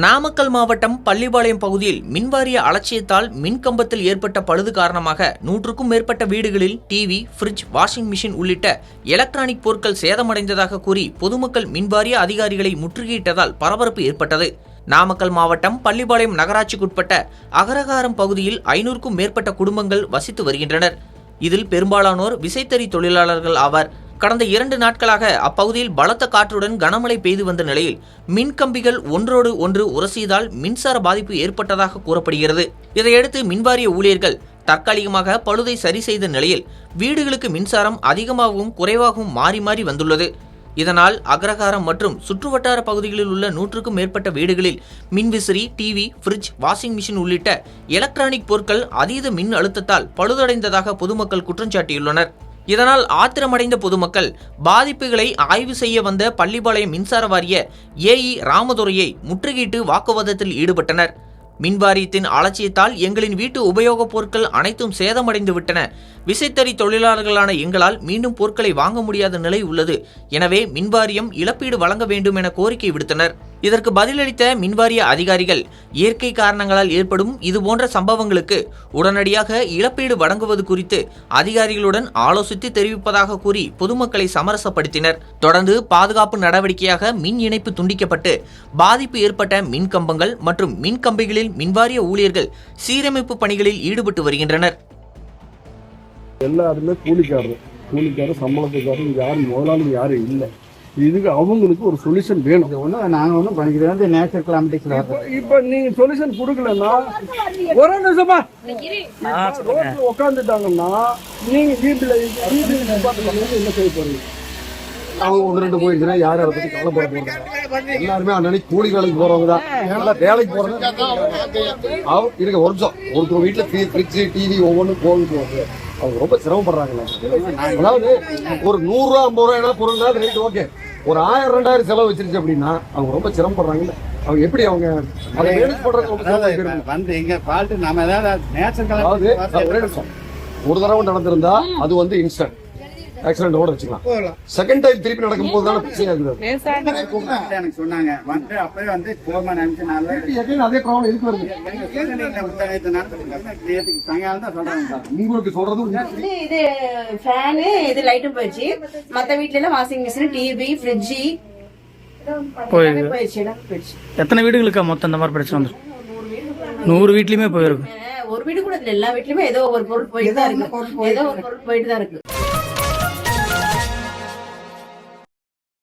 நாமக்கல் மாவட்டம் பள்ளிபாளையம் பகுதியில் மின்வாரிய அலட்சியத்தால் மின்கம்பத்தில் ஏற்பட்ட பழுது காரணமாக 100க்கும் மேற்பட்ட வீடுகளில் டிவி, ஃப்ரிட்ஜ், வாஷிங் மிஷின் உள்ளிட்ட எலக்ட்ரானிக் பொருட்கள் சேதமடைந்ததாக கூறி பொதுமக்கள் மின்வாரிய அதிகாரிகளை முற்றுகையிட்டதால் பரபரப்பு ஏற்பட்டது. நாமக்கல் மாவட்டம் பள்ளிபாளையம் நகராட்சிக்குட்பட்ட அகரகாரம் பகுதியில் 500க்கும் மேற்பட்ட குடும்பங்கள் வசித்து வருகின்றனர். இதில் பெரும்பாலானோர் விசைத்தறி தொழிலாளர்கள் ஆவர். கடந்த 2 நாட்களாக அப்பகுதியில் பலத்த காற்றுடன் கனமழை பெய்து வந்த நிலையில் மின்கம்பிகள் ஒன்றோடு ஒன்று உரசியதால் மின்சார பாதிப்பு ஏற்பட்டதாக கூறப்படுகிறது. இதையடுத்து மின்வாரிய ஊழியர்கள் தற்காலிகமாக பழுதை சரி செய்த நிலையில் வீடுகளுக்கு மின்சாரம் அதிகமாகவும் குறைவாகவும் மாறி மாறி வந்துள்ளது. இதனால் அக்ரஹாரம் மற்றும் சுற்றுவட்டார பகுதிகளில் உள்ள 100க்கும் மேற்பட்ட வீடுகளில் மின்விசிறி, டிவி, ஃப்ரிட்ஜ், வாஷிங் மிஷின் உள்ளிட்ட எலக்ட்ரானிக் பொருட்கள் அதீத மின் அழுத்தத்தால் பழுதடைந்ததாக பொதுமக்கள் குற்றம் சாட்டியுள்ளனர். இதனால் ஆத்திரமடைந்த பொதுமக்கள் பாதிப்புகளை ஆய்வு செய்ய வந்த பள்ளிபாளையம் மின்சார வாரிய ஏஇ ராமதுரையை முற்றுகையிட்டு வாக்குவாதத்தில் ஈடுபட்டனர். மின்வாரியத்தின் அலட்சியத்தால் எங்களின் வீட்டு உபயோகப் பொருட்கள் அனைத்தும் சேதமடைந்து விட்டன. விசைத்தறி தொழிலாளர்களான எங்களால் மீண்டும் பொருட்களை வாங்க முடியாத நிலை உள்ளது. எனவே மின்வாரியம் இழப்பீடு வழங்க வேண்டும் என கோரிக்கை விடுத்தனர். இதற்கு பதிலளித்த மின்வாரிய அதிகாரிகள் இயற்கை காரணங்களால் ஏற்படும் இதுபோன்ற சம்பவங்களுக்கு உடனடியாக இழப்பீடு வழங்குவது குறித்து அதிகாரிகளுடன் ஆலோசித்து தெரிவிப்பதாக கூறி பொதுமக்களை சமரசப்படுத்தினர். தொடர்ந்து பாதுகாப்பு நடவடிக்கையாக மின் இணைப்பு துண்டிக்கப்பட்டு பாதிப்பு ஏற்பட்ட மின் கம்பங்கள் மற்றும் மின் கம்பிகளில் மின்வாரிய ஊழியர்கள் சீரமைப்பு பணிகளில் ஈடுபட்டு வருகின்றனர். எல்லாருமே கூலிக்காரர் சம்பளத்துக்காரர், யாரும் முதலாளி யாரும் இல்லை. இதுக்கு அவங்களுக்கு ஒரு சொல்யூஷன் வேணும். நாங்கள் ஒன்றும் பண்ணிக்கிறோம். நேச்சர் கிளாமட்டிக்ஸில் இப்போ நீங்கள் சொல்யூஷன் கொடுக்கலன்னா ஒரு நிமிஷமா ரோட்டில் உட்காந்துட்டாங்கன்னா நீங்கள் வீட்டில் என்ன செய்ய போறீங்க? அவங்க 1-2 போயிருச்சுன்னா யாரும் அதை பற்றி கவலைப்பட போகிறாங்க. எல்லாருமே அன்னைக்கு கூலி வேலைக்கு போகிறவங்க தான். எல்லாம் வேலைக்கு போகிறவங்க இருக்க ஒரு நிமிஷம். ஒருத்தர் வீட்டில் ஃப்ரிட்ஜு, டிவி ஒவ்வொன்றும் போகுது. அவங்க ரொம்ப சிரமப்படுறாங்க. அதாவது ஒரு 100 ரூபா 50 ரூபாய் பொருள்னா ரேட் ஓகே. ஒரு 1000-2000 செலவு வச்சிருச்சு அப்படின்னா அவங்க ரொம்ப சிரமப்படுறாங்க. அவங்க எப்படி அவங்க அதை மேனேஜ் பண்றாங்க வந்து எங்க ஃபால்ட் நாம ஏதாவது நேச்சர் அதாவது ஒரு தடவை நடந்திருந்தா அது வந்து இன்ஸ்டன்ட் ஆக்சிடென்ட் ஓட வச்சுக்கலாம். செகண்ட் டைம் திருப்பி நடக்கும் போது தானே பிரச்சனை இருக்குது. எனக்கு சொன்னாங்க வந்து அப்பவே வந்து போர்மேன் அனுப்பிச்சனால அதே ப்ராப்ளம் இருக்கு வருது. சாயங்காலம் தான் சொல்றாங்க. உங்களுக்கு சொல்றது இது ஃபேனு, இது லைட்டும் போயிடுச்சு. மத்த வீட்ல எல்லாம் வாஷிங் மிஷின், டிவி, ஃப்ரிட்ஜ் போயிடுச்சு. எத்தனை வீடுகளுக்கா மொத்தம் இந்த மாதிரி பிரச்சனை வந்து? 100 வீட்லயுமே போயிருக்கு. ஒரு வீடு கூட இல்ல, எல்லா வீட்லயுமே ஏதோ ஒரு பொருள் போயிட்டு தான் இருக்கு.